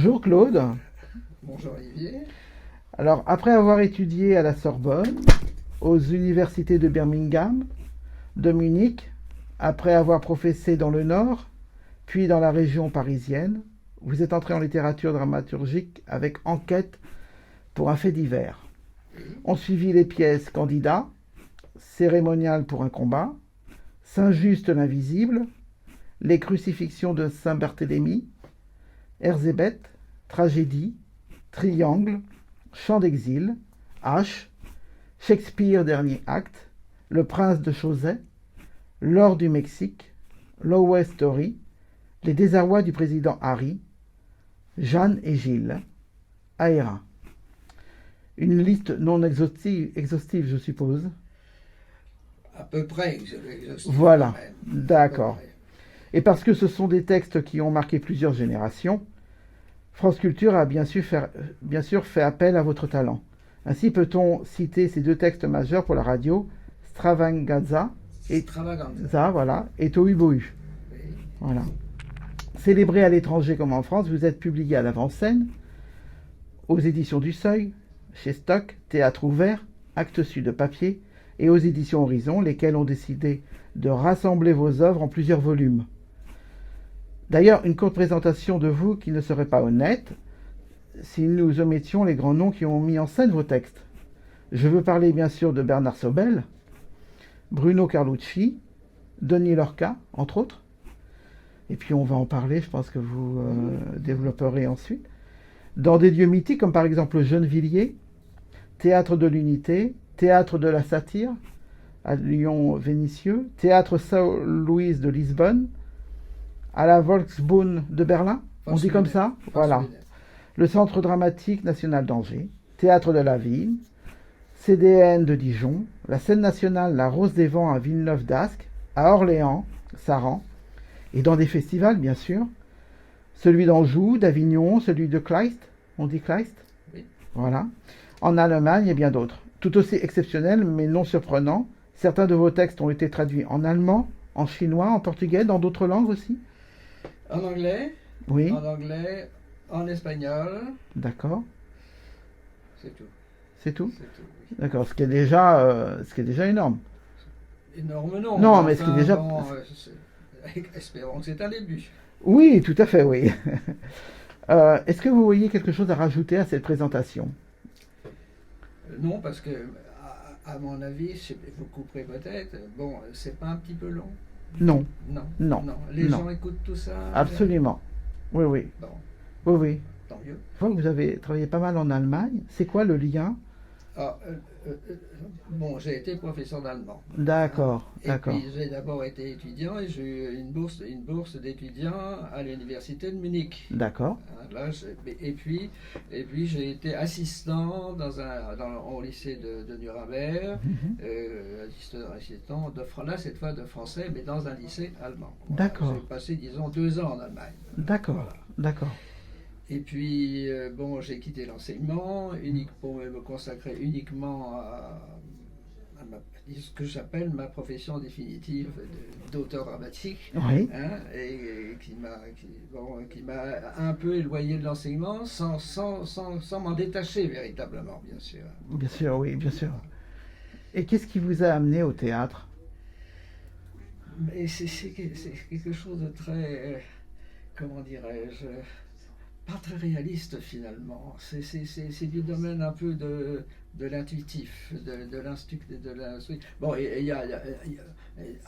Bonjour Claude. Bonjour Olivier. Alors, après avoir étudié à la Sorbonne, aux universités de Birmingham, de Munich, après avoir professé dans le Nord, puis dans la région parisienne, vous êtes entré en littérature dramaturgique avec Enquête pour un fait divers. Oui, On suivit les pièces Candidat, Cérémonial pour un combat, Saint-Just l'invisible, Les crucifixions de Saint-Barthélemy, Erzébeth, Tragédie, Triangle, Chant d'exil, H, Shakespeare dernier acte, Le prince de Chauzet, L'or du Mexique, Low Story, Les désarrois du président Harry, Jeanne et Gilles, Aéra. Une liste non exhaustive, je suppose. à peu près exhaustif quand Voilà, même. À peu d'accord. près. Et parce que ce sont des textes qui ont marqué plusieurs générations, France Culture a bien sûr fait appel à votre talent. Ainsi peut-on citer ces deux textes majeurs pour la radio, Stravaganza et Extravagante. voilà, et Tohu Bohu. Oui. Voilà. Célébré à l'étranger comme en France, vous êtes publié à l'avant-scène, aux éditions du Seuil, chez Stock, Théâtre Ouvert, Actes Sud papier, et aux éditions Horizon, lesquelles ont décidé de rassembler vos œuvres en plusieurs volumes. D'ailleurs, une courte présentation de vous qui ne serait pas honnête si nous omettions les grands noms qui ont mis en scène vos textes. Je veux parler bien sûr de Bernard Sobel, Bruno Carlucci, Denis Lorca, entre autres. Et puis on va en parler, je pense que vous développerez ensuite. Dans des lieux mythiques comme par exemple Gennevilliers, Théâtre de l'Unité, Théâtre de la Satire, à Lyon-Vénissieux, Théâtre Saint-Louis de Lisbonne, à la Volksbühne de Berlin, on dit comme ça. Voilà. Le Centre dramatique national d'Angers, Théâtre de la Ville, CDN de Dijon, la scène nationale La Rose des Vents à Villeneuve d'Ascq, à Orléans, Saran, et dans des festivals bien sûr, celui d'Anjou, d'Avignon, celui de Kleist, on dit Kleist, Oui. voilà, en Allemagne et bien d'autres. Tout aussi exceptionnel mais non surprenant, certains de vos textes ont été traduits en allemand, en chinois, en portugais, dans d'autres langues aussi. En anglais, Oui, en espagnol, d'accord, c'est tout. c'est tout. C'est tout. Oui. D'accord, ce qui est déjà énorme. Énorme non, Non, mais mais ce qui est enfin déjà... bon, espérons que c'est un début. Oui, tout à fait, oui. Est-ce que vous voyez quelque chose à rajouter à cette présentation? Non, parce que à mon avis, vous couperez peut-être. Bon, c'est pas un petit peu long. Non, Non, non, non. Les non, gens écoutent tout ça. absolument. Oui, oui, Bon, oui, oui. tant mieux. Je vois que vous avez travaillé pas mal en Allemagne. C'est quoi le lien? Ah, bon, j'ai été professeur d'allemand. D'accord, Et d'accord, puis j'ai d'abord été étudiant et j'ai eu une bourse d'étudiant à l'université de Munich. d'accord. Là, et puis j'ai été assistant au lycée de Nuremberg, Mhm. assistant là cette fois de français, mais dans un lycée allemand. Voilà. D'accord, J'ai passé, disons, 2 ans en Allemagne. d'accord, Voilà. d'accord, Et puis, bon, j'ai quitté l'enseignement pour me consacrer uniquement ce que j'appelle ma profession définitive d'auteur dramatique, oui, hein, et qui m'a un peu éloigné de l'enseignement sans m'en détacher véritablement, bien sûr. bien sûr, oui, bien sûr. Et qu'est-ce qui vous a amené au théâtre? Mais c'est quelque chose de très, comment dirais-je, pas très réaliste finalement. C'est du domaine un peu de l'intuitif, de l'instinct, de la... Bon,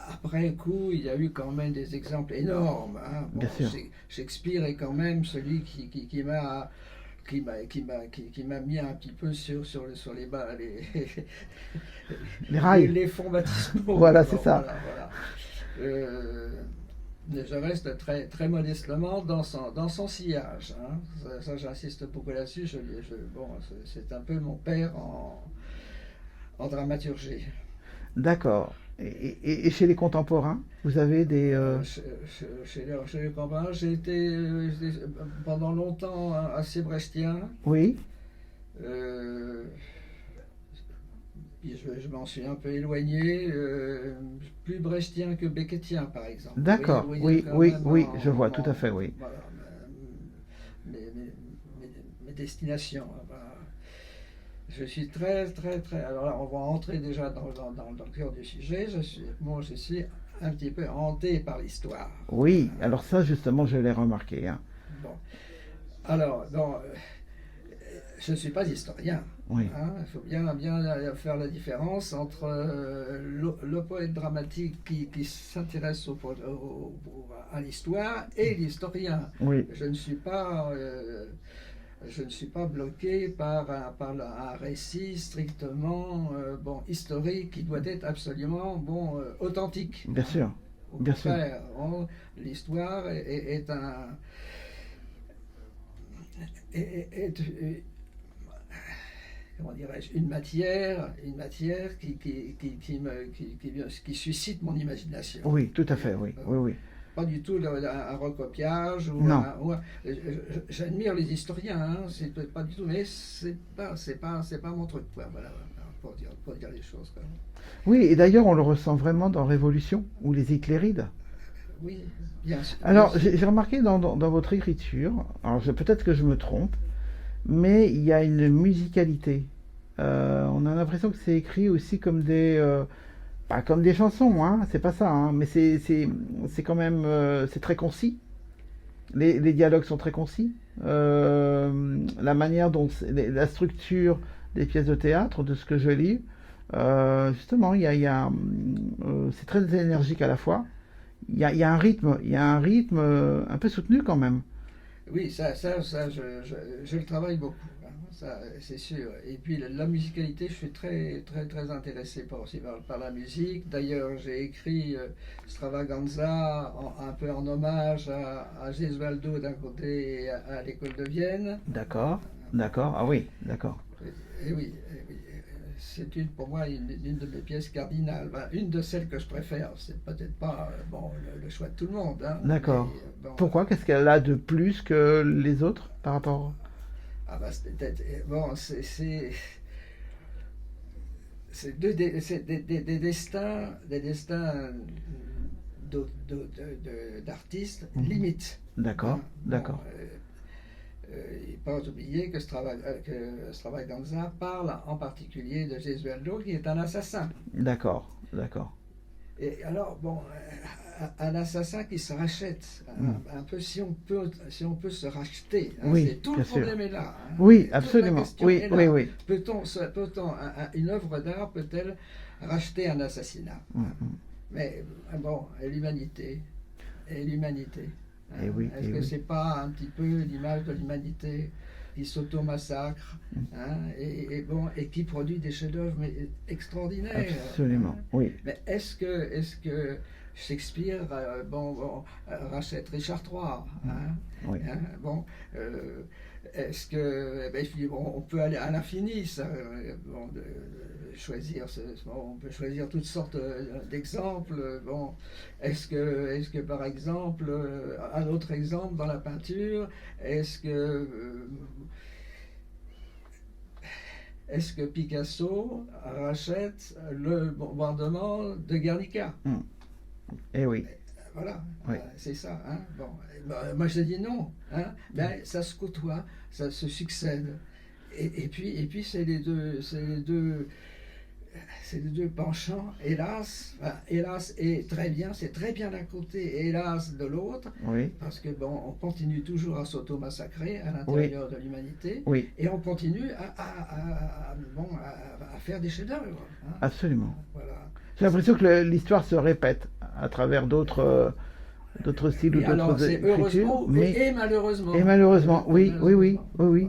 après coup, il y a eu quand même des exemples énormes. Hein. Bon, Bien sûr. Shakespeare est quand même celui qui m'a mis un petit peu sur Les rails. les fonds baptismaux. Voilà, Bon, c'est ça. voilà. Euh, je reste très modestement dans son sillage. Hein. Ça, j'insiste beaucoup là-dessus. Bon, c'est un peu mon père en dramaturgie. D'accord. Et chez les contemporains, vous avez des... Chez les campagnes, j'étais pendant longtemps assez brechtien. Oui, Euh, Puis je m'en suis un peu éloigné, plus brechtien que beckettien par exemple. d'accord. Vous voyez Oui, quand oui, même oui, je vois, tout à fait, oui. voilà, mais destination. Enfin, je suis très, très, très... Alors là, on va entrer déjà dans le cœur du sujet. Je suis un petit peu hanté par l'histoire. Oui, alors ça, justement, je l'ai remarqué, hein. Bon. Alors, bon, je ne suis pas historien. Oui, Hein. Il faut bien faire la différence entre le poète dramatique qui s'intéresse à l'histoire et l'historien. oui, Je ne suis pas, je ne suis pas bloqué par un récit strictement bon, historique qui doit être absolument bon, authentique. bien sûr, Au bien sûr. contraire, l'histoire est un... est, comment dirais-je, une matière qui suscite mon imagination. Oui, tout à fait, oui, oui, oui. Pas du tout un recopiage Non, j'admire les historiens, hein, c'est pas du tout, mais c'est pas mon truc, quoi, voilà, pour dire les choses, quoi. oui, et d'ailleurs, on le ressent vraiment dans Révolution ou les Éclairides. Oui, bien sûr, bien Alors, sûr. j'ai remarqué dans votre écriture, alors peut-être que je me trompe, mais il y a une musicalité. On a l'impression que c'est écrit aussi comme pas comme des chansons, hein, c'est pas ça, hein, mais c'est quand même, c'est très concis. Les dialogues sont très concis. La manière dont la structure des pièces de théâtre, de ce que je lis, justement, c'est très énergique à la fois. Il y a un rythme un peu soutenu quand même. Oui, je le travaille beaucoup, hein, ça, c'est sûr. Et puis la musicalité, je suis très, très, très intéressé aussi par la musique. D'ailleurs, j'ai écrit Stravaganza un peu en hommage à Gesualdo d'un côté et à l'école de Vienne. D'accord, d'accord, ah oui, d'accord. Et oui, c'est pour moi une de mes pièces cardinales. Ben, une de celles que je préfère. C'est peut-être pas bon, le choix de tout le monde, hein, mais D'accord. bon, Pourquoi? Qu'est-ce qu'elle a de plus que les autres par rapport? ah bah, bon, c'est des destins d'artistes Mhm. limites. D'accord, Hein. Bon, d'accord. il ne faut pas oublier que Stravaganza parle en particulier de Gesualdo, qui est un assassin. D'accord, d'accord. Et alors, bon, un assassin qui se rachète, Hmm. un peu si on peut se racheter, hein, Oui, tout le bien sûr. problème est là. Hein, Oui, toute la absolument. question Oui, est oui, là. oui. Une œuvre d'art peut-elle racheter un assassinat? Hmm, Hein. hmm. Mais bon, et l'humanité. Hein. Eh Est-ce que oui. c'est pas un petit peu l'image de l'humanité qui s'auto-massacre, Hmm. hein, bon, et qui produit des chefs-d'œuvre extraordinaires? Absolument, Hein. oui. Mais est-ce que Shakespeare rachète Richard III, hein, Oui. hein, bon, est-ce que on peut aller à l'infini, ça, bon, on peut choisir toutes sortes d'exemples. Bon, est-ce que par exemple, un autre exemple dans la peinture, est-ce que Picasso rachète le bombardement de Guernica? Hmm. Eh oui. Voilà, Oui. c'est ça. Hein. Bon, moi je dis non. Hein. Mais ça se côtoie, ça se succède. Et puis c'est les deux penchants, hélas, hélas et très bien, c'est très bien d'un côté et hélas de l'autre, Oui. parce que bon, on continue toujours à s'auto-massacrer à Oui. l'intérieur de l'humanité, Oui. et on continue à faire des chefs-d'œuvre. Hein. Absolument. Voilà. J'ai l'impression que l'histoire se répète à travers d'autres styles ou Et alors, d'autres c'est écritures, heureusement mais et malheureusement. et malheureusement, oui, oui, oui, oui, oui.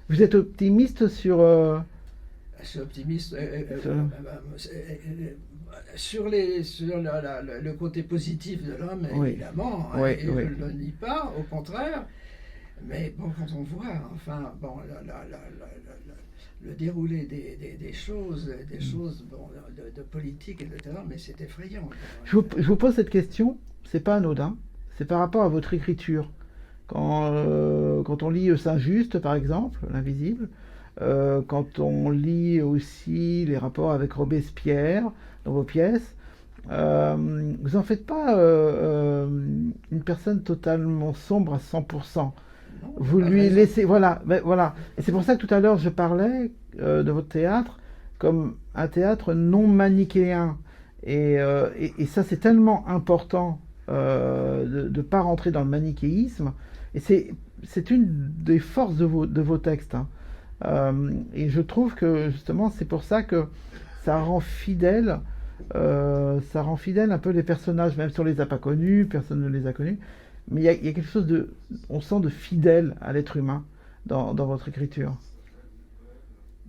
Vous êtes optimiste sur Je suis optimiste sur- sur le côté positif de l'homme, Oui. évidemment, hein, Oui, et oui. je ne le nie pas, au contraire. Mais bon, quand on voit, enfin, bon, le déroulé des choses, bon, de politique, etc., mais c'est effrayant. Je vous pose cette question, c'est pas anodin, c'est par rapport à votre écriture. Quand on lit Saint-Just, par exemple, l'Invisible, quand on lit aussi les rapports avec Robespierre dans vos pièces, vous en faites pas une personne totalement sombre à 100%. Non, il n'a Vous pas lui raison. laissez, voilà, ben, voilà. Et c'est pour ça que tout à l'heure je parlais de votre théâtre comme un théâtre non manichéen. Et ça c'est tellement important de ne pas rentrer dans le manichéisme. Et c'est une des forces de vos textes, hein. Et je trouve que justement c'est pour ça que ça rend fidèle un peu les personnages, même si on les a pas connus, personne ne les a connus. Mais il y a quelque chose on sent de fidèle à l'être humain dans votre écriture.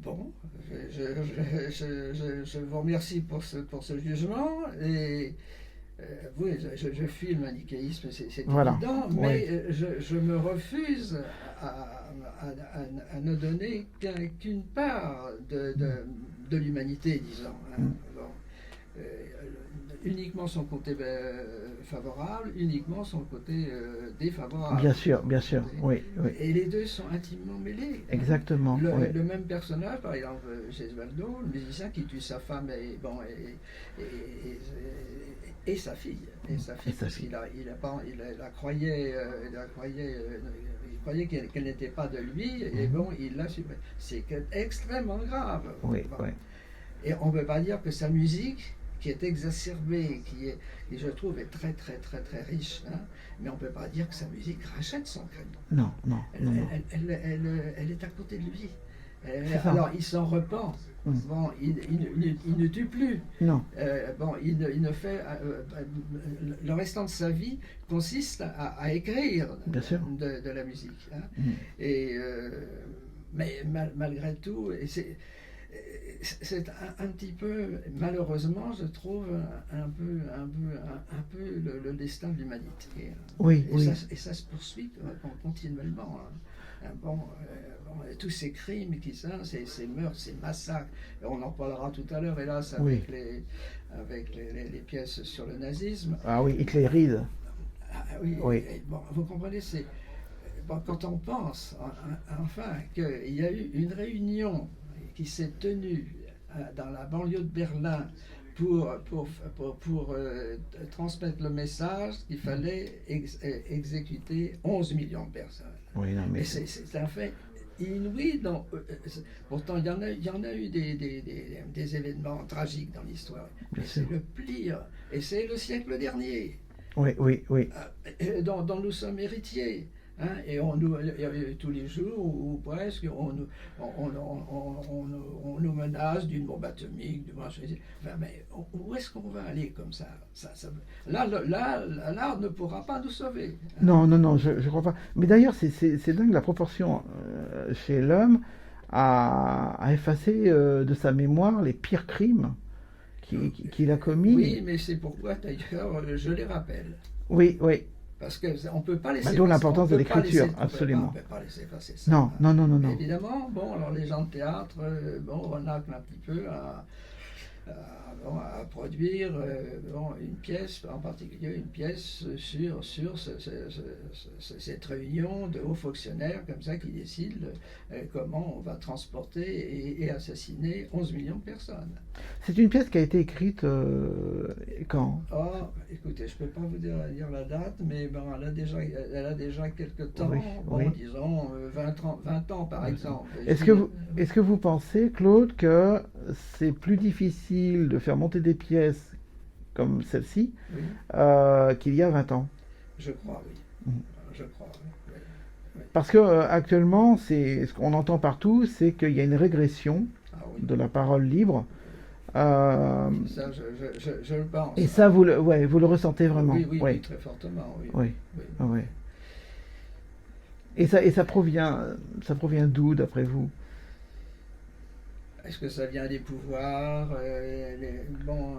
Bon, je vous remercie pour ce jugement. Et oui, je fuis le manichéisme, c'est Voilà, évident, oui, mais je me refuse à ne donner qu'une part de l'humanité, disons, hein. mm. Bon, euh, uniquement son côté favorable, uniquement son côté défavorable. Bien sûr, oui, oui, Et les deux sont intimement mêlés, hein. exactement, oui, Le même personnage, par exemple, Gesualdo, le musicien qui tue sa femme et sa fille, et sa parce fille. il la croyait, il croyait qu'elle n'était pas de lui, et Mhm. bon, il l'a supprimée. C'est extrêmement grave. Oui, Bon. oui, Et on ne peut pas dire que sa musique, qui est exacerbée, qui je trouve est très très très très riche, hein, mais on ne peut pas dire que sa musique rachète son crime. non, non, non, non, Elle est à côté de lui. c'est ça, Alors il s'en repent. mm. Bon, il ne tue plus. Non, Bon, il ne fait. Le restant de sa vie consiste à écrire bien sûr, de la musique, hein. mm. Et, mais malgré tout, c'est un petit peu, malheureusement, je trouve, un peu le destin de l'humanité, hein. Oui, oui, Et ça se poursuit continuellement, hein. Bon, bon, tous ces crimes qui sont, ces meurtres, ces massacres, et on en parlera tout à l'heure, hélas, oui, avec les pièces sur le nazisme. ah oui, Hitler Reed, Ah, oui, oui, bon, vous comprenez, c'est bon, quand on pense enfin qu'il y a eu une réunion qui s'est tenue dans la banlieue de Berlin pour transmettre le message qu'il fallait exécuter 11 millions de personnes. oui, non, mais Et c'est un fait inouï. Pourtant, il y en a eu des événements tragiques dans l'histoire, bien mais sûr, c'est le pire, et c'est le siècle dernier oui, oui, oui, dont nous sommes héritiers. Hein, et tous les jours, ou presque, on nous menace d'une bombe atomique, enfin, mais où est-ce qu'on va aller comme ça, l'art ne pourra pas nous sauver, hein. non, non, non, je crois pas. Mais d'ailleurs, c'est dingue la proportion chez l'homme à effacer de sa mémoire les pires crimes qu'il a Oui, commis. mais c'est pourquoi d'ailleurs je les rappelle. Oui, oui. Parce qu'on ne peut pas Bah, laisser d'où passer, l'importance de l'écriture, absolument. on peut pas laisser passer ça, Non, hein. non, non, non, Mais non. évidemment, bon, alors les gens de théâtre, bon, renâclent un petit peu bon, à produire bon, une pièce, en particulier une pièce sur cette réunion de hauts fonctionnaires comme ça qui décident comment on va transporter et assassiner 11 millions de personnes. C'est une pièce qui a été écrite quand? Oh, écoutez, je ne peux pas vous dire la date, mais bon, elle a déjà quelques temps, Oui, bon, oui. disons 20 ans par exemple. Est-ce que vous pensez, Claude, que c'est plus difficile de faire monter des pièces comme celle-ci Oui, qu'il y a 20 ans? je crois, oui. Mm. Je crois, oui. Oui, oui. Parce que actuellement, ce qu'on entend partout, c'est qu'il y a une régression Ah oui, de la parole libre. Euh, ça, je le pense, et hein. ça, ouais, vous le ressentez vraiment. Oui, oui, oui, Oui, très fortement, oui. oui, Oui. ah ouais. Et ça provient d'où, d'après vous? Est-ce que ça vient des pouvoirs bon,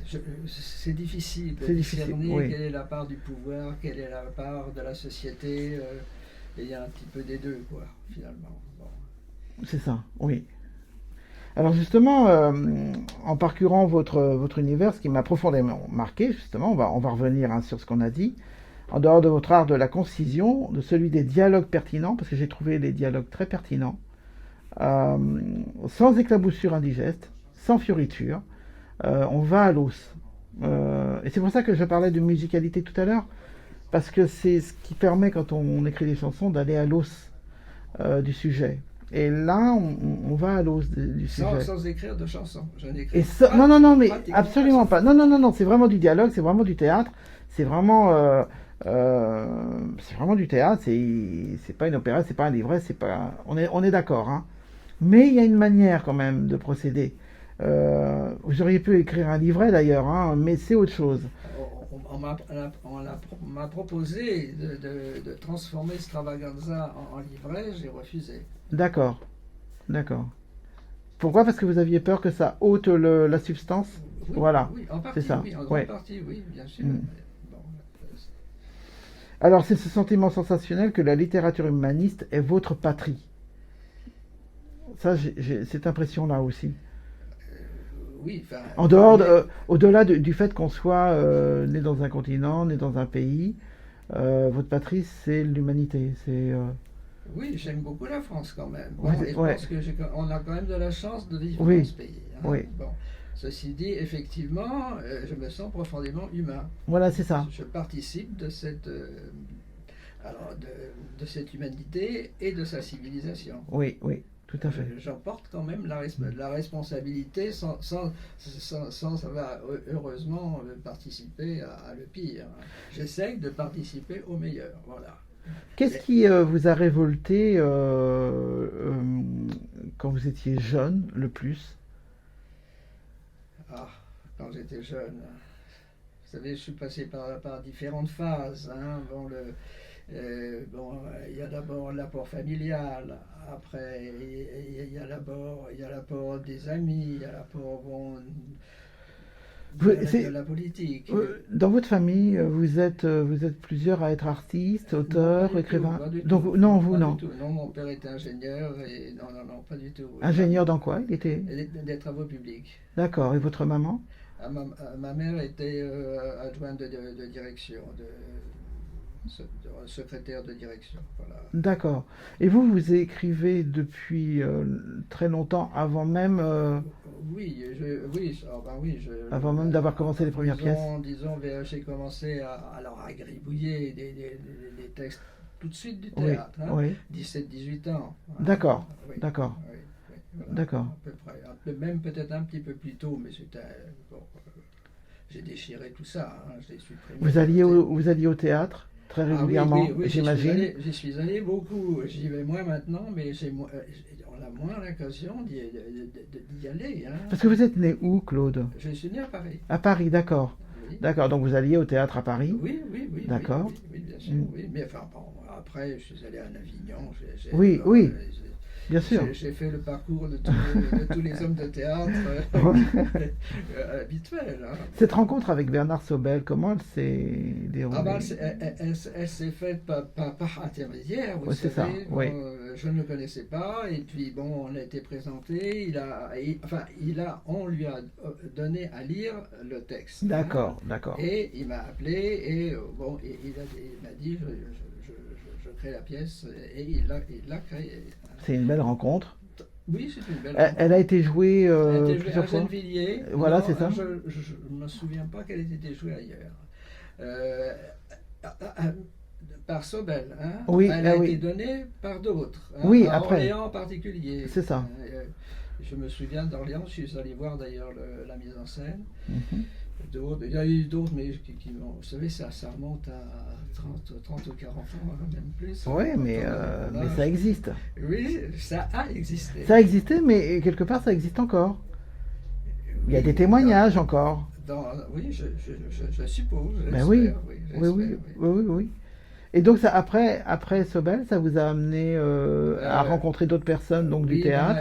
c'est difficile de C'est difficile, discerner oui, quelle est la part du pouvoir, quelle est la part de la société. Et il y a un petit peu des deux, quoi, finalement. Bon. c'est ça, oui. Alors justement, en parcourant votre univers, ce qui m'a profondément marqué, justement, on va revenir hein, sur ce qu'on a dit, en dehors de votre art de la concision, de celui des dialogues pertinents, parce que j'ai trouvé les dialogues très pertinents, euh, sans éclaboussure indigeste, sans fioriture, on va à l'os. Et c'est pour ça que je parlais de musicalité tout à l'heure. parce que c'est ce qui permet, quand on écrit des chansons, d'aller à l'os du sujet. Et là, on va à l'os du sujet. Sans écrire de chansons. Je Et n'écris non, non, non, mais pratiquement absolument pas. Non, non, non, non, c'est vraiment du dialogue, c'est vraiment du théâtre, c'est vraiment du théâtre. C'est pas une opéra, c'est pas un livret, c'est pas. On est d'accord, hein. Mais il y a une manière quand même de procéder. Vous auriez pu écrire un livret d'ailleurs, hein, mais c'est autre chose. On m'a proposé de transformer Stravaganza en livret, j'ai refusé. D'accord, d'accord. Pourquoi? Parce que vous aviez peur que ça ôte la substance? Oui, Voilà, oui, en c'est partie, ça. oui, en grande Ouais. partie, oui, bien sûr. Mm. Mais bon, Alors, c'est ce sentiment sensationnel que la littérature humaniste est votre patrie. Ça, j'ai cette impression-là aussi. oui, enfin, En dehors, mais, au-delà du fait qu'on soit né dans un continent, né dans un pays, votre patrie, c'est l'humanité. oui, j'aime beaucoup la France quand même. Bon, et je Ouais, pense que on a quand même de la chance de vivre dans oui, ce pays, hein. oui. Bon, ceci dit, effectivement, je me sens profondément humain. Voilà, c'est ça. Je participe de cette, alors de cette humanité et de sa civilisation. Oui, oui, tout à fait. J'emporte quand même la responsabilité sans savoir heureusement participer à le pire. J'essaye de participer au meilleur. Voilà. Qu'est-ce Mais, qui vous a révolté quand vous étiez jeune, le plus? ah, quand j'étais jeune, vous savez, je suis passé par différentes phases, hein. Bon, il y a d'abord l'apport familial, après il y a l'apport des amis, il y a l'apport de la politique. Dans votre famille, vous êtes plusieurs à être artistes, Non, pas auteurs, du tout, écrivains. pas du Donc, tout. non, Non, vous, pas du non. tout. Non, mon père était ingénieur et non, non, non, pas du tout. Ingénieur dans quoi il était? Des travaux publics. D'accord. Et votre maman? Ma mère était adjointe de direction, secrétaire de direction. Voilà. D'accord. Et vous écrivez depuis très longtemps, Oui, oui, avant même d'avoir commencé les premières pièces? disons, j'ai commencé à gribouiller des textes tout de suite du Oui, théâtre, hein, oui. 17-18 ans. Hein. D'accord, Oui, d'accord, oui, oui, voilà, d'accord. à peu près. Même peut-être un petit peu plus tôt, mais c'était bon, j'ai déchiré tout ça, hein, je l'ai supprimé. Vous alliez au théâtre très Ah oui, régulièrement, oui, oui, j'imagine. j'y suis allé beaucoup. J'y vais moins maintenant, mais on a moins l'occasion d'y aller, hein. Parce que vous êtes né où, Claude? Je suis né à Paris. À Paris, d'accord. Oui, D'accord, donc vous alliez au théâtre à Paris. oui, oui, oui, D'accord. oui, oui, bien sûr, Mm. oui. Mais enfin, bon, après, je suis allé à Avignon. Oui, Bon, oui, bien sûr. j'ai fait le parcours de tous les hommes de théâtre habituels, hein. Cette rencontre avec Bernard Sobel, comment elle s'est Ah ben, déroulée? elle s'est faite par intermédiaire, vous Oui, c'est ça, savez. Bon, oui. je ne le connaissais pas, et puis bon, on a été présenté. On lui a donné à lire le texte, hein. D'accord, d'accord. Et il m'a appelé, et bon, il m'a dit, je crée la pièce, et il l'a créée. C'est une belle rencontre. Oui, c'est une belle Elle a été jouée Elle a été jouée plusieurs à fois. Gennevilliers. Voilà, Non, c'est ça. je ne me souviens pas qu'elle ait été jouée ailleurs. Euh, Par Sobel, hein. Oui, Elle a oui. été donnée par d'autres, hein, Oui, à après. Orléans en particulier. C'est ça. Je me souviens d'Orléans, je suis allé voir d'ailleurs la mise en scène. Mhm. Il y a eu d'autres, mais vous savez, ça remonte à 30 ou 40 ans, hein, même plus. Oui, mais ça existe. Oui, ça a existé. Ça a existé, mais quelque part, ça existe encore. Il y a Oui, des témoignages encore. oui, je suppose. Ben oui, J'espère, oui, j'espère, oui, oui, oui, oui. Et donc, après Sobel, ça vous a amené à rencontrer d'autres personnes donc du Oui, théâtre.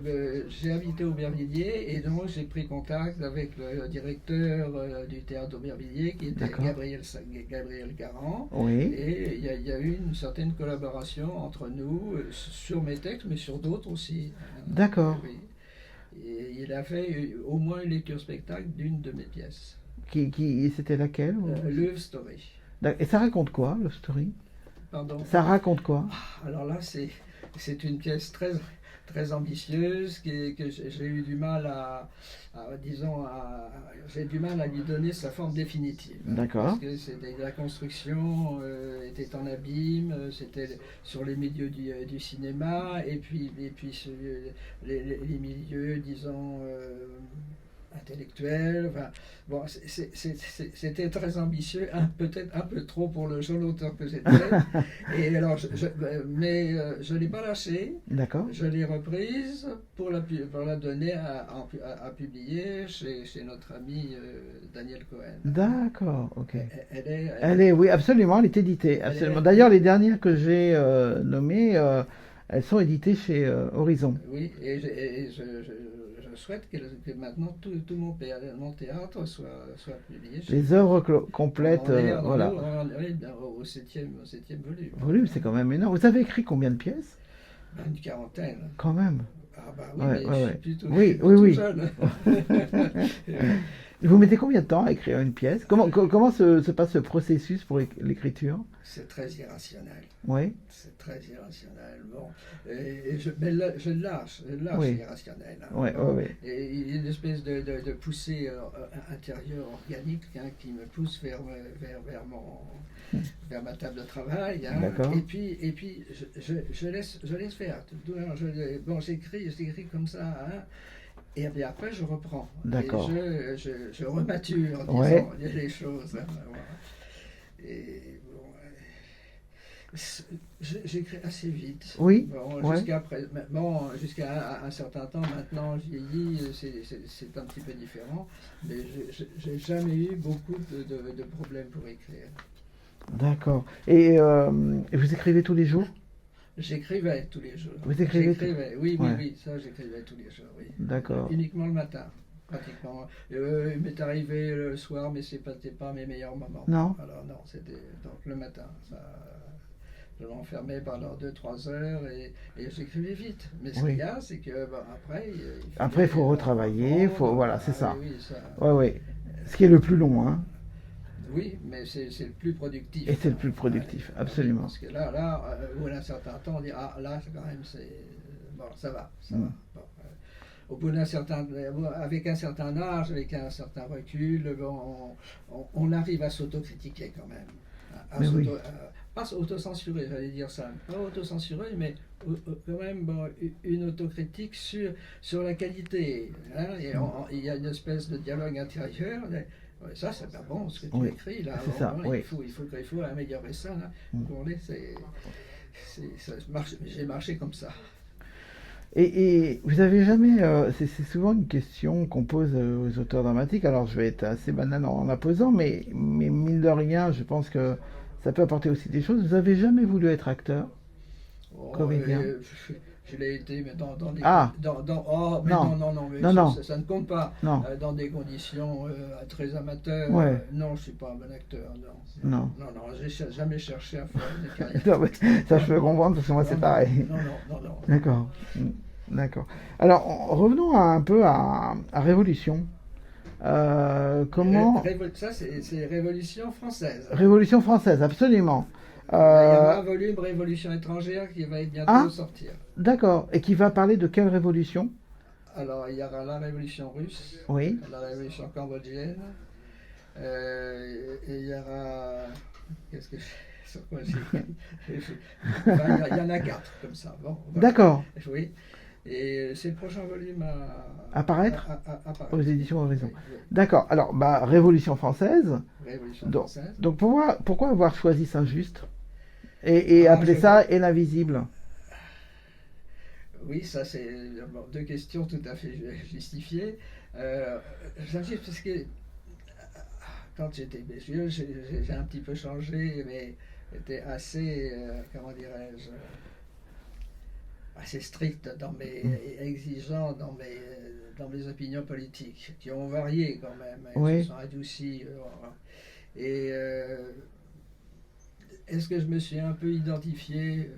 ben, j'ai habité Aubervilliers et donc j'ai pris contact avec le directeur du théâtre d'Aubervilliers qui était D'accord. Gabriel Garand. Oui, Et il y a eu une certaine collaboration entre nous sur mes textes, mais sur d'autres aussi, hein. d'accord. Oui. Et il a fait au moins une lecture spectacle d'une de mes pièces, C'était laquelle? Love Story. Et ça raconte quoi, Love Story? Pardon. Ça raconte quoi? Alors là, c'est une pièce très ambitieuse que j'ai eu du mal j'ai du mal à lui donner sa forme définitive. D'accord. Parce que la construction était en abîme, c'était sur les milieux du cinéma, et puis les milieux, disons, intellectuels. Enfin, bon, c'était très ambitieux, peut-être un peu trop pour le jeune auteur que j'étais. Et alors, mais je ne l'ai pas lâché. D'accord. Je l'ai reprise pour la donner à publier chez notre ami Daniel Cohen. D'accord, ok. Elle est, Oui, absolument, elle est éditée. Absolument. D'ailleurs, les dernières que j'ai nommées, elles sont éditées chez Horizon. oui, et je souhaite que maintenant tout mon théâtre soit publié chez Les œuvres complètes, voilà. au septième volume. Volume, c'est quand même énorme. Vous avez écrit combien de pièces? Une quarantaine. Quand même. Ah bah oui, Ouais, mais ouais, je ouais. suis plutôt, Oui, je oui, suis oui. jeune. Vous mettez combien de temps à écrire une pièce? Comment se passe ce processus pour l'écriture? C'est très irrationnel. Oui, C'est très irrationnel. Bon. Mais je lâche oui, l'irrationnel. Hein. oui, Bon. oui, Et il y a une espèce de poussée intérieure organique qui me pousse vers ma table de travail. Hein. D'accord. Et puis je laisse faire. Bon, j'écris comme ça. Hein. Et puis après, je reprends. D'accord. Et je remature, disons, Ouais. les choses. Hein, voilà. Et bon, j'écris assez vite. Oui, Bon, ouais. jusqu'à un certain temps, maintenant, je vieillis, c'est un petit peu différent. Mais j'ai jamais eu beaucoup de problèmes pour écrire. D'accord. Et vous écrivez tous les jours? J'écrivais tous les jours. Vous écrivez Oui, Ouais. oui, ça j'écrivais tous les jours, oui. D'accord. Uniquement le matin, pratiquement. Il m'est arrivé le soir, mais c'était pas mes meilleurs moments. Non? Alors non, c'était donc le matin. Ça, je m'enfermais pendant 2-3 heures et j'écrivais vite. Mais ce Oui. qu'il y a, c'est que après, Après, il faut retravailler, voilà, c'est ça. Oui, ça. Ouais, ouais. Ce qui est le plus long, hein. Oui, mais c'est le plus productif. Et c'est le plus productif, Ouais, absolument. parce que là, au bout d'un certain temps, on dit ah là, quand même, bon, ça va. Mm. Bon, au bout avec un certain âge, avec un certain recul, bon, on arrive à s'autocritiquer quand même. Mais oui. Pas s'autocensurer, j'allais dire ça. Pas autocensurer, mais quand même bon, une autocritique sur la qualité. Hein, et il y a une espèce de dialogue intérieur. Ouais, ça, c'est pas bon ce que tu Oui, écris là. c'est ça, oui. Il faut améliorer ça. Là. J'ai marché comme ça. Et vous avez jamais, c'est souvent une question qu'on pose aux auteurs dramatiques, alors je vais être assez banal en la posant, mais mine de rien, je pense que ça peut apporter aussi des choses. Vous avez jamais voulu être acteur, comédien? Je l'ai été, mais dans des... Ah. Mais Non. non, mais Non. ça ne compte pas. Non. Dans des conditions très amateurs. Ouais. Non, je ne suis pas un bon acteur, non. Non. Non, j'ai jamais cherché à faire une carrière. Non, mais ça, je peux comprendre, parce que moi, c'est pareil. Non. D'accord. D'accord. Alors, revenons un peu à Révolution. Comment... Ça, c'est Révolution française. Révolution française, absolument. Il y aura un volume Révolution étrangère qui va bientôt sortir. D'accord. Et qui va parler de quelle révolution? Alors, il y aura la Révolution russe, Oui. la Révolution cambodgienne, et il y aura... Qu'est-ce que sur quoi il y en a 4 comme ça. Bon, voilà. D'accord. Oui. Et c'est le prochain volume à apparaître aux éditions Horizon. Oui. D'accord. Alors, Révolution française. Révolution française. Donc pourquoi avoir choisi Saint-Just et appeler ça Et l'invisible? Oui, ça c'est deux questions tout à fait justifiées. Saint-Just parce que quand j'étais vieux, j'ai un petit peu changé, mais j'étais assez, comment dirais-je, assez strict exigeant dans mes opinions politiques, qui ont varié quand même, oui. se sont adoucies. Et est-ce que je me suis un peu identifié?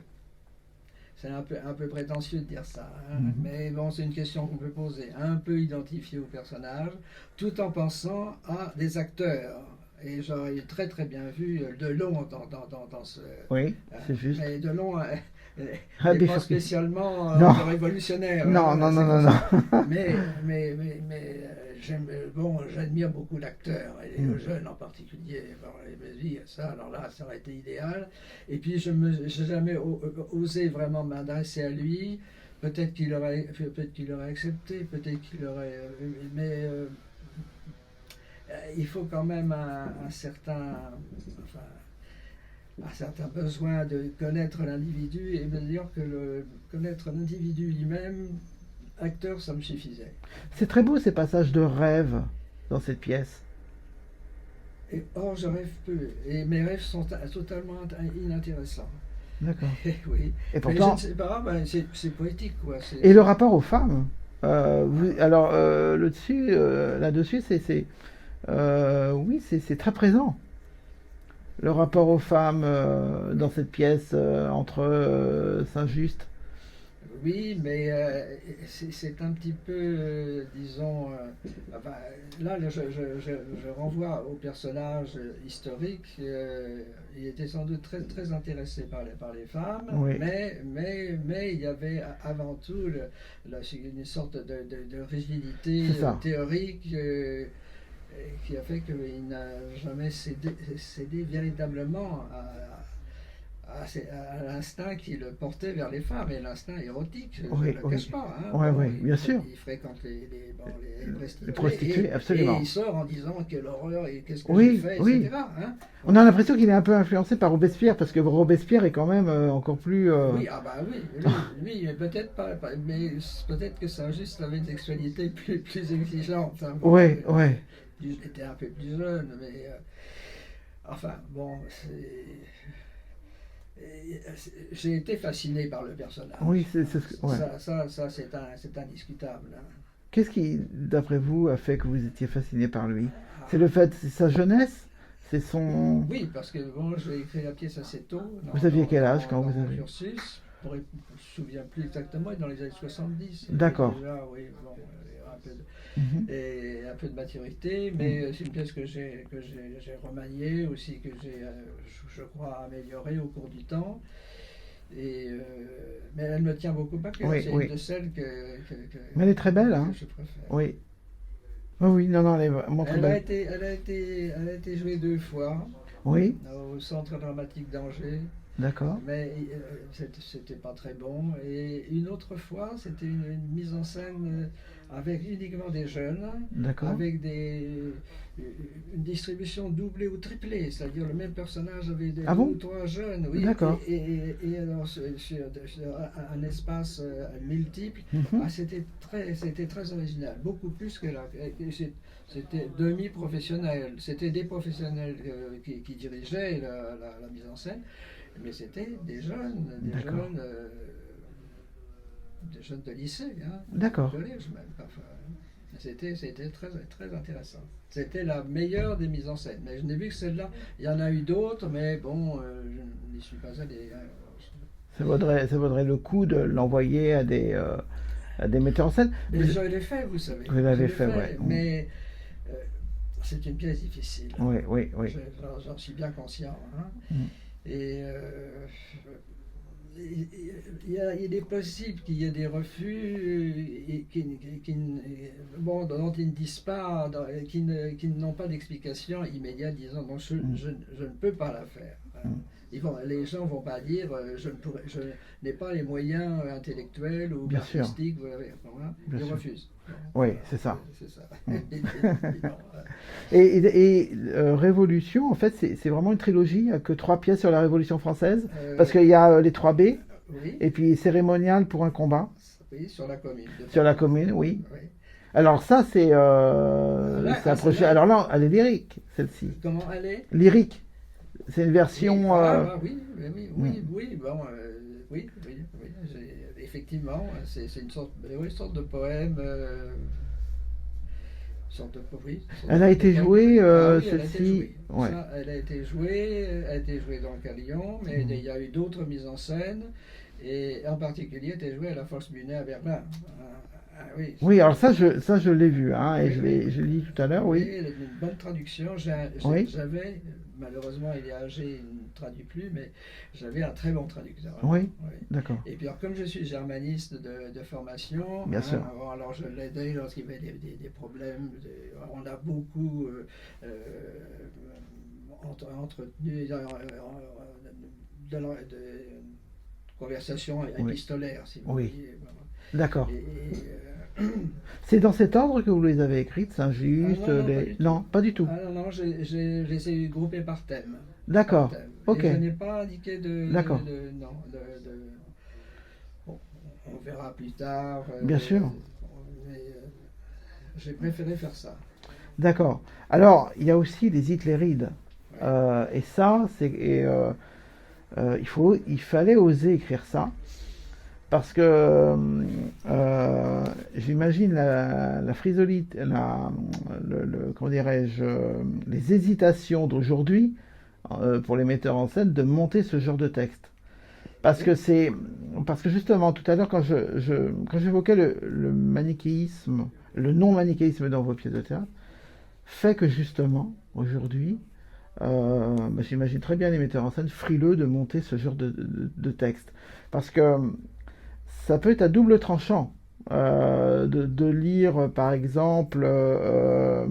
C'est un peu prétentieux de dire ça, hein, mais bon, c'est une question qu'on peut poser. Un peu identifié au personnage, tout en pensant à des acteurs. Et j'aurais très très bien vu Delon dans ce... Oui, c'est juste. Mais Delon et pas spécialement révolutionnaire. Non, non, non, non, non. Mais j'admire beaucoup l'acteur, et le jeune en particulier. Bon, ça, alors là, ça aurait été idéal. Et puis, je n'ai jamais osé vraiment m'adresser à lui. Peut-être qu'il aurait accepté, peut-être qu'il aurait... mais il faut quand même un certain besoin de connaître l'individu, et de dire que connaître l'individu lui-même, acteur, ça me suffisait. C'est très beau ces passages de rêve dans cette pièce. Or, je rêve peu, et mes rêves sont totalement inintéressants. D'accord. Oui. Et pourtant, mais je ne sais pas, c'est poétique, quoi. Et le rapport aux femmes. Alors là-dessus, oui, c'est très présent. Le rapport aux femmes dans cette pièce entre Saint-Just. Oui, mais c'est un petit peu, disons, là, je renvoie au personnage historique. Il était sans doute très, très intéressé par les femmes, Oui. mais il y avait avant tout une sorte de rigidité C'est ça. théorique qui a fait qu'il n'a jamais cédé véritablement à l'instinct qui le portait vers les femmes, et l'instinct érotique, je ne le cache pas. Hein. Oui, bien sûr. Il fréquente les prostituées, absolument. Et il sort en disant quelle horreur et qu'est-ce que Oui, j'ai fait, oui. etc. Hein. On a l'impression qu'il est un peu influencé par Robespierre, parce que Robespierre est quand même encore plus... Oui, lui, mais peut-être pas, mais peut-être que Saint-Just avait une sexualité plus exigeante. Hein. Oui. Il était un peu plus jeune, mais... enfin, bon, j'ai été fasciné par le personnage. Oui, ouais. Ça c'est indiscutable. Hein. Qu'est-ce qui, d'après vous, a fait que vous étiez fasciné par lui? C'est le fait, c'est sa jeunesse? C'est son... Oui, parce que bon, j'ai écrit la pièce assez tôt. Vous aviez quel âge quand vous avez... cursus, je ne me souviens plus exactement, dans les années 70. D'accord. Déjà, oui, bon, et un peu de maturité, mais c'est une pièce que j'ai remaniée aussi, que j'ai, je crois, améliorée au cours du temps. Mais elle me tient beaucoup à cœur. C'est une de celles que mais elle est très belle, hein. Je préfère. Oui. Oui, non, elle est vraiment très belle. Elle a été jouée 2 fois. Oui. Au Centre dramatique d'Angers. D'accord. Mais c'était pas très bon. Et une autre fois, c'était une mise en scène avec uniquement des jeunes, avec une distribution doublée ou triplée, c'est-à-dire le même personnage avec 2 ou 3 jeunes. Oui. D'accord. Et alors sur un espace multiple, c'était très original, beaucoup plus que c'était demi-professionnel. C'était des professionnels qui dirigeaient la mise en scène. Mais c'était des jeunes de lycée, hein, d'accord, de collège même. Enfin, c'était très, très intéressant. C'était la meilleure des mises en scène. Mais je n'ai vu que celle-là. Il y en a eu d'autres, mais bon, je n'y suis pas allé. Ça vaudrait le coup de l'envoyer à des metteurs en scène. Mais je l'ai fait, vous savez. Vous l'avez fait, oui. Mais c'est une pièce difficile. Oui. J'en suis bien conscient. Hein. Et il est possible qu'il y ait des refus dont ils ne disent pas, qui n'ont pas d'explication immédiate, disant non, je ne peux pas la faire. Les gens ne vont pas dire je n'ai pas les moyens intellectuels ou artistiques, ils refusent. Oui, c'est ça. C'est ça. Et Révolution, en fait, c'est vraiment une trilogie. Il n'y a que 3 pièces sur la Révolution française. Parce qu'il y a les 3 B. Oui. Et puis Cérémonial pour un combat. Oui, sur la commune. Sur la commune, oui. Alors ça, c'est un projet. Alors là, elle est lyrique, celle-ci. Comment elle est? Lyrique. C'est une version... Oui, effectivement, c'est une sorte de poème. Elle a été jouée, celle-ci. Elle a été jouée dans le Carillon, mais il y a eu d'autres mises en scène. Et en particulier, tu as joué à la Volksbühne à Berlin. Oui, Oui, alors ça, je l'ai vu, hein, et oui, oui. je l'ai dit tout à l'heure, Oui, oui. une bonne traduction. Oui, J'avais, malheureusement, il est âgé, il ne traduit plus, mais j'avais un très bon traducteur. oui, Oui. d'accord, Et puis, alors, comme je suis germaniste de formation, bien sûr. bon, alors je l'aidais lorsqu'il y avait des problèmes. On a beaucoup entretenu de conversations Oui, épistolaires, si vous oui, voulez. d'accord. Et, C'est dans cet ordre que vous les avez écrites, ah Saint-Just, non, non, pas les... du tout. Non, pas du tout. Ah non, non, je les ai groupés par thème. Par D'accord, thème. Et ok, je n'ai pas indiqué d'accord, non, bon, on verra plus tard. bien sûr, Mais j'ai préféré faire ça. d'accord. Alors, il y a aussi les Hitlérides, Ouais. et ça, il fallait oser écrire ça, parce que j'imagine la frisolite, comment dirais-je, les hésitations d'aujourd'hui pour les metteurs en scène de monter ce genre de texte. Parce Oui. que parce que justement tout à l'heure quand j'évoquais le manichéisme, le non-manichéisme dans vos pièces de théâtre, fait que justement aujourd'hui, j'imagine très bien les metteurs en scène frileux de monter ce genre de texte. Parce que ça peut être à double tranchant de lire par exemple le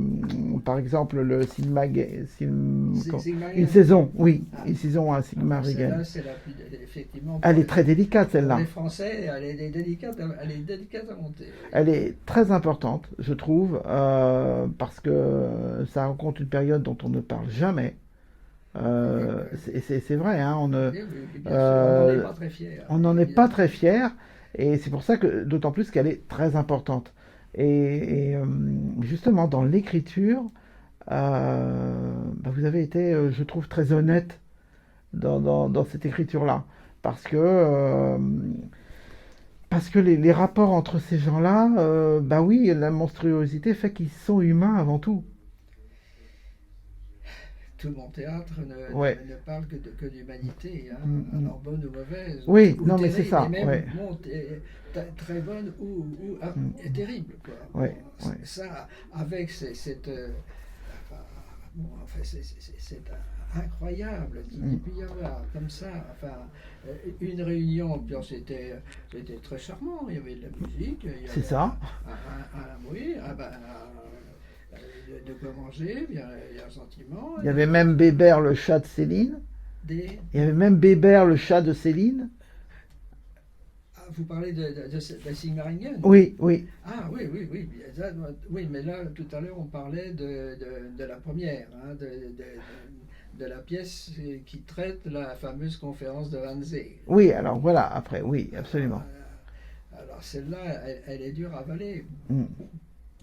une Sigmaringen. saison, oui, Ah, une saison à ah ben Sigmaringen. celle-là, c'est la plus. Effectivement, Elle est très délicate pour celle-là. les Français, elle est délicate à monter. Oui. Elle est très importante, je trouve, parce que ça raconte une période dont on ne parle jamais. Oui, oui, oui. C'est vrai, hein, Oui, oui, oui, bien sûr, on n'en est euh, pas très fiers, on n'en est pas évidemment. très fier, et c'est pour ça que, d'autant plus qu'elle est très importante. Et justement, dans l'écriture, vous avez été, je trouve, très honnête dans cette écriture-là. Parce que, euh, parce que les rapports entre ces gens-là, bah oui, la monstruosité fait qu'ils sont humains avant tout. Tout mon théâtre Ouais. ne parle que d'humanité, hein, Mm, mm. alors bonne ou mauvaise, Oui, ou non, mais c'est terrible, et ça, même ouais. bon, très bonne Mm, et terrible, quoi. Bon, ouais, ouais. ça, avec cette, enfin, bon, enfin, c'est incroyable qu'il Mm. puisse y avoir comme ça, enfin, une réunion, bien c'était très charmant, il y avait de la musique, il y C'est avait ça. oui, de quoi manger, il y a un sentiment, Il y avait même Bébert, le chat de Céline. des... Il y avait même Bébert, le chat de Céline. Ah, vous parlez de Sigmaringen? Oui, oui. Ah oui, oui, oui. Oui, mais là, tout à l'heure, on parlait de la première, hein, de la pièce qui traite la fameuse conférence de Wannsee. Oui, alors voilà, après, oui, Alors, absolument. alors celle-là, elle est dure à avaler, Mm.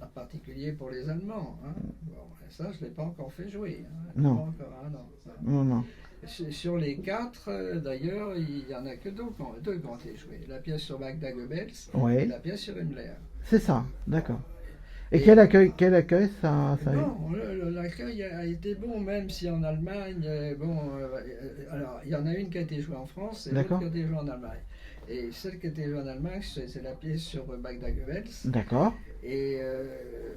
en particulier pour les Allemands. Hein. Bon, et ça, je ne l'ai pas encore fait jouer. Hein. Pas Non, encore, hein, non. non, non. Sur les quatre, d'ailleurs, il n'y en a que deux qui ont été joués. La pièce sur Magda Goebbels et Oui, la pièce sur Himmler. c'est ça, d'accord. Et Et quel accueil ça a eu? bon, l'accueil a été bon, même si en Allemagne, alors il y en a une qui a été jouée en France et l'autre D'accord, qui a été jouée en Allemagne. Et celle qui a été jouée en Allemagne, c'est la pièce sur Magda Goebbels. d'accord. Et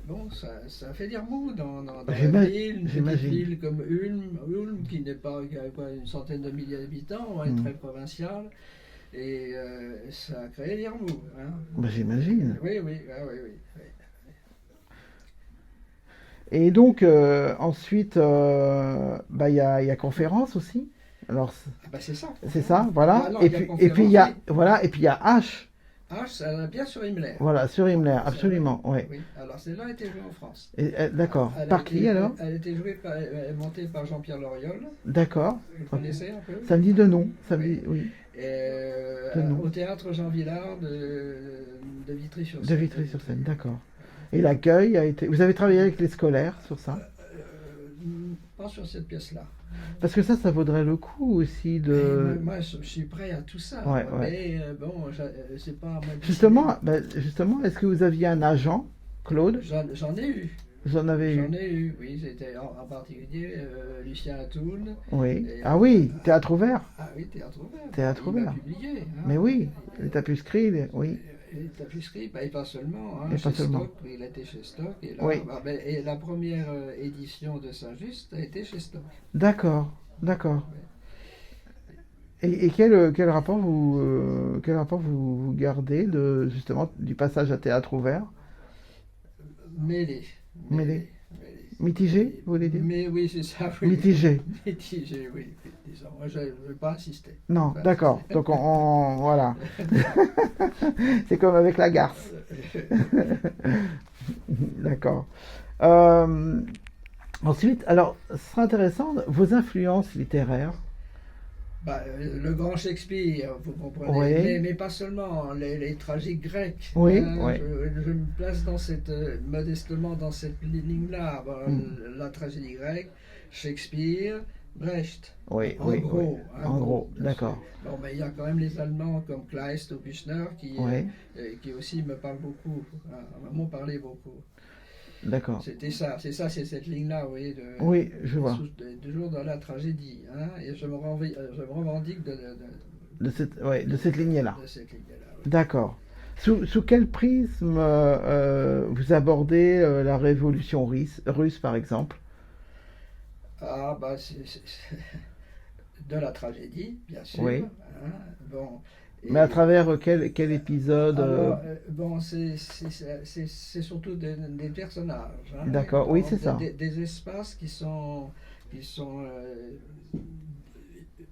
bon, ça fait dire mot dans la ville, une petite J'imagine. ville comme Ulm qui n'est pas, qui a quoi, une centaine de milliers d'habitants, ouais, Mm. très provinciale. Et ça a créé dire mot. Hein. J'imagine. Oui, oui, ah, oui, oui, oui. Et donc, ensuite, il y a conférence aussi. Alors, Ah bah c'est ça, c'est conférence. ça, voilà. Alors, il y a Et puis il conférence, y oui. a, voilà, et puis il y a H, Ah, c'est la pièce sur Himmler. voilà, sur Himmler, Ça, oui, absolument, oui. oui. Alors celle-là a été jouée en France. D'accord. Par qui alors? Elle a été jouée montée par Jean-Pierre Loriol. D'accord. Vous le Ok. connaissez un peu? Ça me dit de nom, ça me Oui. dit, oui, Et, de nom. au théâtre Jean Villard de Vitry-sur-Seine. De Vitry-sur-Seine, d'accord. Et l'accueil a été. Vous avez travaillé avec les scolaires sur ça? Pas sur cette pièce-là. Parce que ça vaudrait le coup aussi Mais de. moi, je suis prêt à tout ça. Ouais, Moi, ouais. mais bon, c'est pas à moi de décider. Justement, est-ce que vous aviez un agent, Claude? J'en ai eu. Vous en avez J'en eu? ai eu, oui, c'était en particulier Lucien Atoun. Oui. Et, Ah oui, théâtre ouvert. ah oui, Théâtre Ouvert. Théâtre Il m'a ouvert. publié. Hein. Mais oui, Et, les tapuscrits, oui, et tapisserie, bah, et pas seulement, hein, et pas chez seulement. Stock, il a été chez Stock, et là, Oui, bah, ben, et la première édition de Saint-Just a été chez Stock. d'accord, d'accord. Ouais. Et quel rapport vous gardez de, justement, du passage à théâtre ouvert? Mêlé, Mêlé. mêlé, mêlé. Mitigé, vous voulez dire? Mais oui, c'est ça, oui. Mitigé. Mitigé, oui, oui, disons. Moi, je ne veux pas insister. Non, Pas d'accord. insister. Donc voilà. C'est comme avec la garce. D'accord. Euh, Ensuite, alors, ce sera intéressant, vos influences littéraires. Bah, le grand Shakespeare, vous comprenez, Oui, mais pas seulement, les tragiques grecs. oui, Hein, oui. je me place dans cette, modestement dans cette ligne-là. Bon, Hmm. la tragédie grecque, Shakespeare, Brecht. Oui, En oui, oui. gros, en En gros, gros, bien sûr. d'accord. Bon, mais il y a quand même les Allemands comme Kleist ou Büchner Oui, qui aussi me parlent beaucoup, hein, m'ont parlé beaucoup. d'accord. C'était ça, c'est cette ligne-là, vous voyez, Oui, je vois. toujours dans la tragédie. Hein, et je me revendique De cette lignée-là. de cette ligne-là. Oui. D'accord. Sous quel prisme vous abordez la révolution russe, par exemple? Ah, bah, de la tragédie, bien sûr. Oui. Hein, bon, Mais à et travers quel épisode alors, bon, c'est surtout des personnages. Hein, D'accord, oui, bon, c'est ça. des espaces qui sont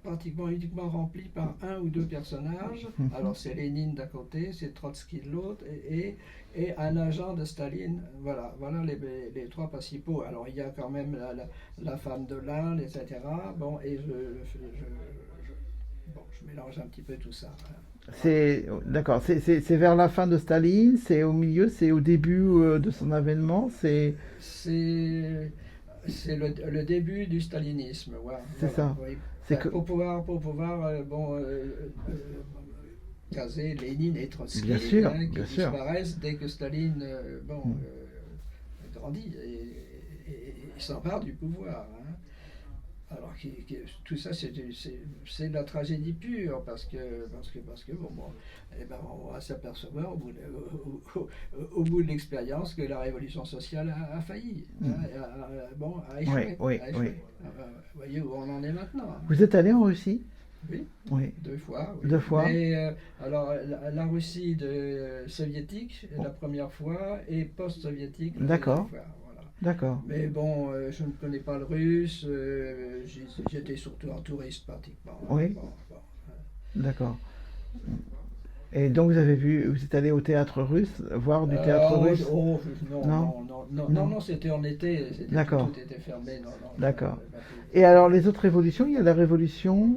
pratiquement uniquement remplis par un ou deux personnages. Mhm. Alors c'est Lénine d'un côté, c'est Trotsky de l'autre, et un agent de Staline. Voilà les trois principaux. Alors il y a quand même la femme de l'un, etc. Bon, et bon, je mélange un petit peu tout ça. Hein. Voilà. D'accord. C'est vers la fin de Staline, c'est au milieu, c'est au début de son avènement, C'est le début du stalinisme, voilà, c'est ça. oui. C'est que Pour pouvoir bon, caser Lénine et Trotsky, bien sûr, hein, qui bien sûr. disparaissent dès que Staline bon, Hmm. grandit et s'empare du pouvoir. Hein. Alors tout ça, c'est de la tragédie pure, parce que bon, eh ben, on va s'apercevoir au bout de l'expérience que la révolution sociale a failli, hein, Hmm. bon, a Oui, échoué. oui, A échoué. oui. Vous voyez où on en est maintenant. Hein. Vous êtes allé en Russie? Oui, Oui. deux fois. Oui. Deux fois? Mais alors, la Russie soviétique, Oh, la première fois, et post-soviétique, la deuxième d'accord, fois. Voilà. d'accord. Mais bon, je ne connais pas le russe, j'étais surtout en touriste pratiquement. Hein. Oui, Bon, bon. d'accord. Et donc vous êtes allé au théâtre russe, voir du théâtre russe? Non, Non? non, non, non, non, Non? non, c'était en été, D'accord, tout était fermé, non, non, d'accord. pas tout. Et alors les autres révolutions, il y a la révolution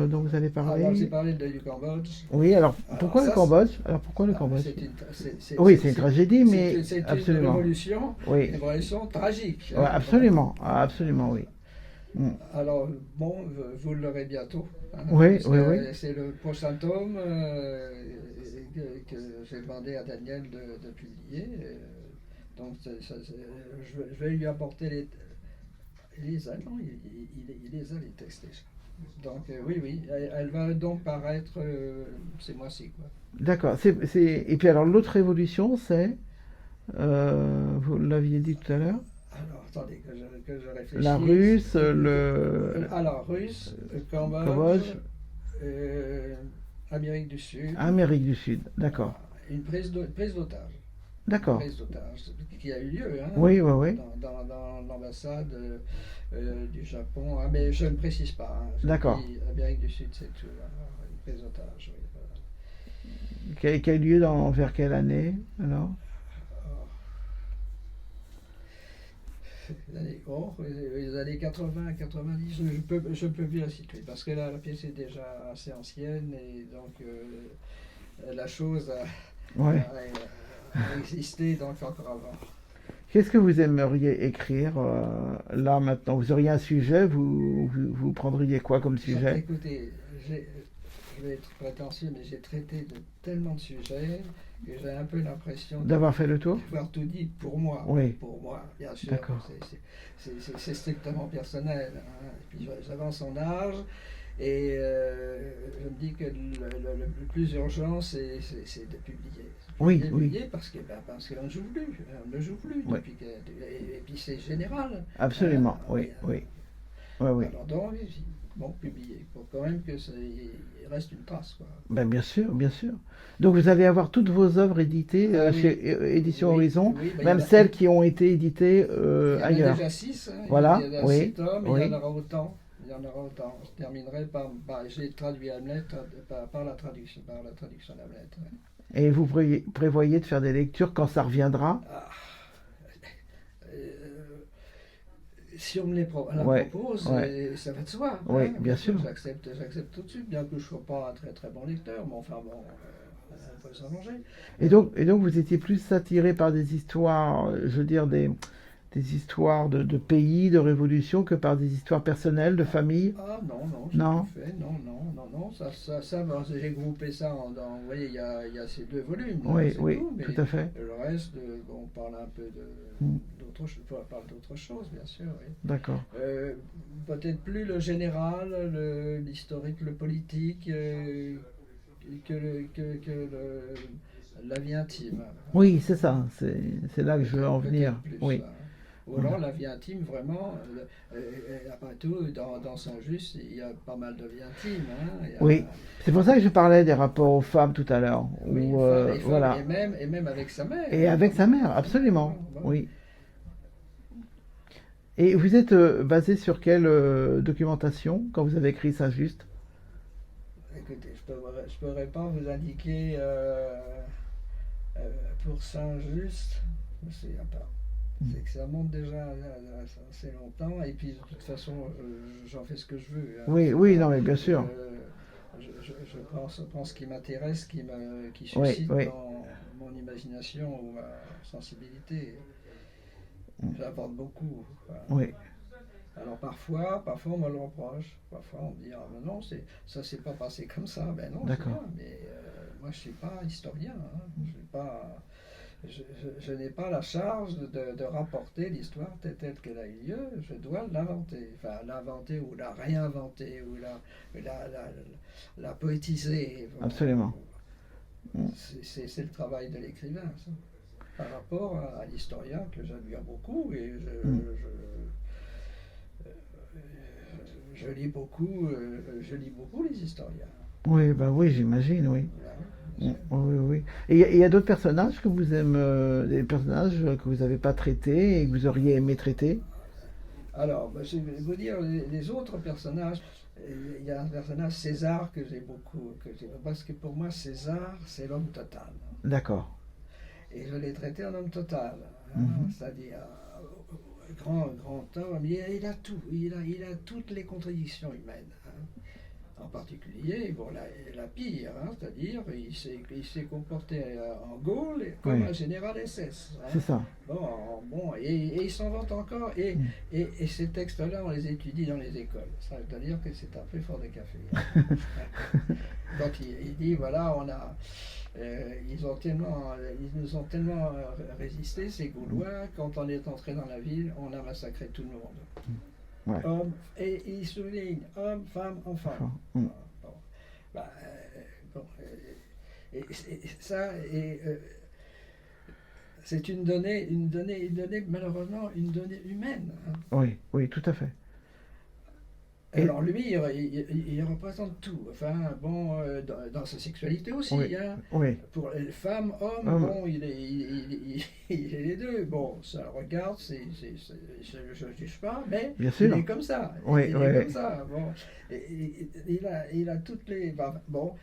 dont vous allez Alors, j'ai parler. parlé du Cambodge. Oui, alors Alors, pourquoi le ça, Cambodge? Alors pourquoi le Cambodge? c'est Oui, c'est une tragédie, mais c'est une absolument. une Oui, révolution tragique. ouais, Hein, voilà. absolument, ah, absolument, oui. Mm. Alors, bon, vous l'aurez bientôt. Hein, Oui, parce oui, que oui. c'est le prochain tome que j'ai demandé à Daniel de publier. Donc, je vais lui apporter les Allemands, il les a les textes déjà. Donc, oui, oui, elle va donc paraître ces mois-ci, quoi. D'accord. Et puis alors l'autre révolution, c'est, vous l'aviez dit tout à l'heure, Alors, attendez, que je la réfléchisse. russe, le Alors, Russe, Cambodge, Cambodge, euh, Amérique du Sud, Amérique du Sud. D'accord, une prise d'otage. Une d'accord. prise d'otage qui a eu lieu hein, Oui, oui, oui. dans l'ambassade du Japon. Ah, mais je ne précise pas. Hein, je D'accord. dis Amérique du Sud, c'est tout. Hein, une prise d'otage, oui, voilà. Quel lieu vers quelle année alors? Les années 80, 90, je peux bien la situer parce que là, la pièce est déjà assez ancienne et donc la chose Ouais. a existé donc encore avant. Qu'est-ce que vous aimeriez écrire là maintenant? Vous auriez un sujet, vous prendriez quoi comme sujet? Écoutez, je vais être prétentieux, mais j'ai traité de tellement de sujets Et j'ai un peu l'impression D'avoir fait le tour? d'avoir tout dit Oui, pour moi, bien sûr. d'accord. C'est strictement personnel, hein. Et puis j'avance en âge et je me dis que le plus urgent, c'est de publier. Oui, oui, Publier parce qu'on ne joue plus. On ne joue plus oui, depuis que, et puis c'est général. absolument, Oui, oui, oui, oui, oui. alors donc, bon, publier, pour quand même que il reste une trace, quoi. Ben, bien sûr, bien sûr. Donc vous allez avoir toutes vos œuvres éditées Ah chez oui, Éditions oui, Horizon, oui, ben, même celles qui ont été éditées il y en a ailleurs. déjà 6, hein, Voilà, il y en a oui, 7 tomes, et il y en oui. aura autant. Il y en aura autant. Je terminerai j'ai traduit Hamlet par la traduction d'Hamlet. Ouais. Et vous prévoyez de faire des lectures quand ça reviendra? Ah, euh, si on me la Ouais, propose, ouais, ça va de soi. oui, Hein, bien bien sûr, sûr. j'accepte tout de suite, bien que je ne sois pas un très très bon lecteur, mais enfin bon, on peut s'arranger. Et donc vous étiez plus attiré par des histoires, je veux dire des histoires de pays, de révolution, que par des histoires personnelles, de famille? Ah non, non, j'ai tout Non? fait. Non, non, non, non. Ben, j'ai groupé ça vous voyez, il y a ces 2 volumes, là, Oui, c'est oui, tout. tout Mais à fait. le reste, bon, on parle un peu Mm, on parle d'autres choses, bien sûr. Oui. d'accord. Peut-être plus le général, l'historique, le politique, la vie intime. Oui, c'est ça, c'est là que je veux en venir. Peut-être plus. Oui, Hein. Ou voilà. alors la vie intime, vraiment, après tout, dans Saint-Just, il y a pas mal de vie intime. Hein. Il y Oui, a, c'est pour ça que je parlais des rapports aux femmes tout à l'heure. oui, Ou femmes, voilà. et même avec sa mère. Et Hein. avec sa mère, Bon, absolument. bon. Oui. Et vous êtes basé sur quelle documentation quand vous avez écrit Saint-Just? Écoutez, je pourrais pas vous indiquer euh, pour Saint-Just, je me souviens pas. Mm. C'est que ça monte déjà assez longtemps, et puis de toute façon, j'en fais ce que je veux. Hein. Oui, C'est oui, pas, non, mais bien je, sûr. je prends ce qui m'intéresse, qui Oui, suscite oui. mon imagination ou ma sensibilité. Mm. J'apporte beaucoup. Enfin, Oui, alors parfois on me le reproche. Parfois on me dit ah ben non, ça s'est pas passé comme ça. Ben non, c'est d'accord. bien, mais moi je suis pas historien. Hein. Je suis pas, je n'ai pas la charge de rapporter l'histoire telle qu'elle a eu lieu. Je dois l'inventer, enfin l'inventer ou la réinventer ou la poétiser. Bon, Absolument. Mm. c'est le travail de l'écrivain, ça. Par rapport à l'historien que j'admire beaucoup et Mm. je lis beaucoup les historiens. Oui, bah oui, j'imagine, oui. Voilà. Mm. Oui, oui, oui. Et il y a d'autres personnages que vous aimez, des personnages que vous n'avez pas traités et que vous auriez aimé traiter? Alors, je vais vous dire les autres personnages. Il y a un personnage, César, que j'ai beaucoup, parce que pour moi, César, c'est l'homme total. D'accord. Et je l'ai traité en homme total, hein, Mhm. c'est-à-dire grand homme. Il a tout, il a toutes les contradictions humaines. Hein. En particulier, bon, la pire, hein, c'est-à-dire il s'est comporté en Gaule comme Oui, un général SS. c'est Hein. ça. Bon, et il s'en vante encore, Mm. et ces textes-là, on les étudie dans les écoles. Ça veut dire que c'est un peu fort de café. Donc il dit, voilà, ils nous ont tellement résisté, ces Gaulois, quand on est entré dans la ville, on a massacré tout le monde. Ouais. Hommes, et il souligne hommes, femmes, enfants. Enfin, mm. Bon. Bah, bon, ça, c'est malheureusement une donnée humaine. Hein. Oui, oui, tout à fait. Et Alors lui, il représente tout. Enfin, bon, dans sa sexualité aussi. oui, Hein. oui. Pour les femmes, hommes, Hum, bon, il est les deux. Bon, ça le regarde, je ne juge pas, mais bien il sûr. est comme ça. Oui, Il oui, est oui. comme ça. Bon, il a toutes les. Bon,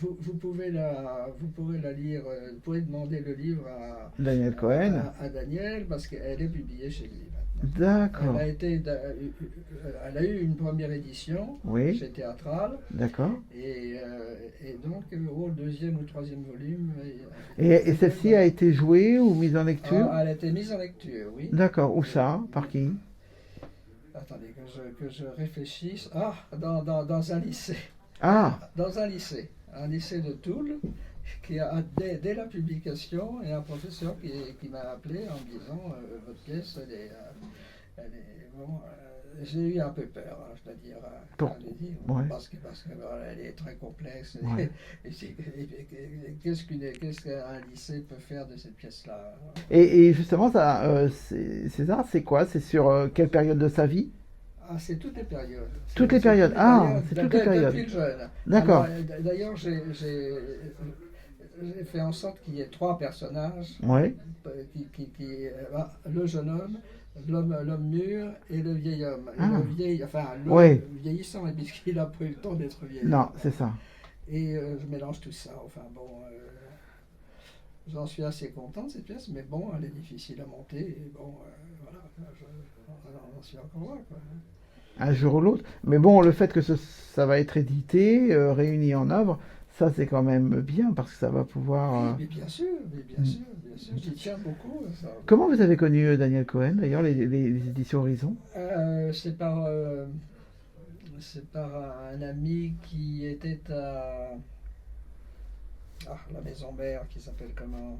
vous pouvez la lire, vous pouvez demander le livre Daniel Cohen. à Daniel parce qu'elle est publiée chez lui. D'accord. Elle a eu une première édition Oui, chez Théâtral d'accord. et donc au deuxième ou troisième volume. Et celle-ci a été jouée ou mise en lecture? Elle a été mise en lecture, oui. D'accord. Où ça? Par qui? Attendez que je réfléchisse. Ah, dans un lycée. Ah, Dans un lycée de Toul. dès la publication, il y a un professeur qui m'a appelé en me disant votre pièce, bon, j'ai eu un peu peur, hein, je dois dire. Pour- Allez-y, ouais. parce que voilà, elle est très complexe. Ouais. Qu'est-ce qu'un lycée peut faire de cette pièce-là? Et justement, ça, César, c'est quoi? C'est sur quelle période de sa vie? Ah, c'est toutes les périodes. Toutes les périodes. Ah, c'est toutes les périodes. Depuis le jeune. D'accord. Alors, d'ailleurs, j'ai fait en sorte qu'il y ait trois personnages. Ouais. Le jeune homme, l'homme mûr et le vieil homme. Et Ah. le Ouais. vieillissant, puisqu'il n'a pas eu le temps d'être vieil. Non, c'est ça. Et je mélange tout ça. Enfin bon, j'en suis assez content de cette pièce, mais bon, elle est difficile à monter. Et bon, voilà, j'en suis encore là, quoi. Un jour ou l'autre. Mais bon, le fait que ça va être édité, réuni en œuvre, ça c'est quand même bien parce que ça va pouvoir. Mais bien sûr, j'y tiens beaucoup. Ça. Comment vous avez connu Daniel Cohen, d'ailleurs, les éditions Horizon? C'est par un ami qui était à la maison mère, qui s'appelle comment?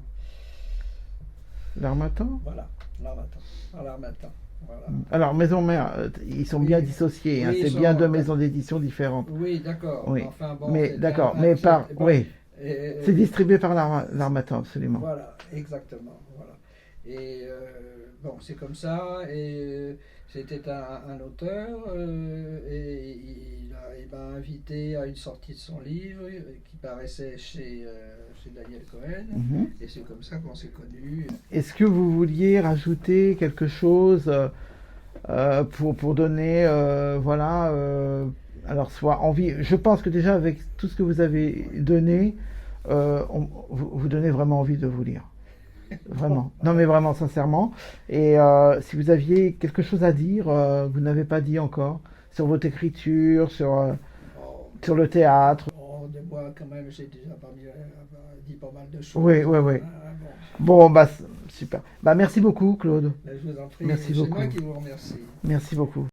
L'Harmattan? Voilà, l'Harmattan. À l'Harmattan. Voilà. Alors, Maison Mère, ils sont bien dissociés, hein, Oui, c'est ils bien sont- deux maisons d'édition différentes. Oui, d'accord. Oui. Enfin, bon, Mais c'est d'accord, un- mais c'est- par. bon, Oui, et- c'est distribué par l'Harmattan, absolument. Voilà, exactement. Voilà. Et bon, c'est comme ça. Et c'était un auteur et il m'a invité à une sortie de son livre qui paraissait chez Daniel Cohen. Mhm. Et c'est comme ça qu'on s'est connus. Est-ce que vous vouliez rajouter quelque chose pour donner, voilà, alors soit envie. Je pense que déjà avec tout ce que vous avez donné, vous donnez vraiment envie de vous lire. Vraiment. Non, mais vraiment, sincèrement. Et si vous aviez quelque chose à dire, vous n'avez pas dit encore, sur votre écriture, Oh, sur le théâtre. de moi, quand même, j'ai déjà dit pas mal de choses. Oui, oui, oui. Ah, bon. Bon, bah, super. Bah, merci beaucoup, Claude. Mais je vous en prie, Merci c'est beaucoup. moi qui vous remercie. Merci beaucoup.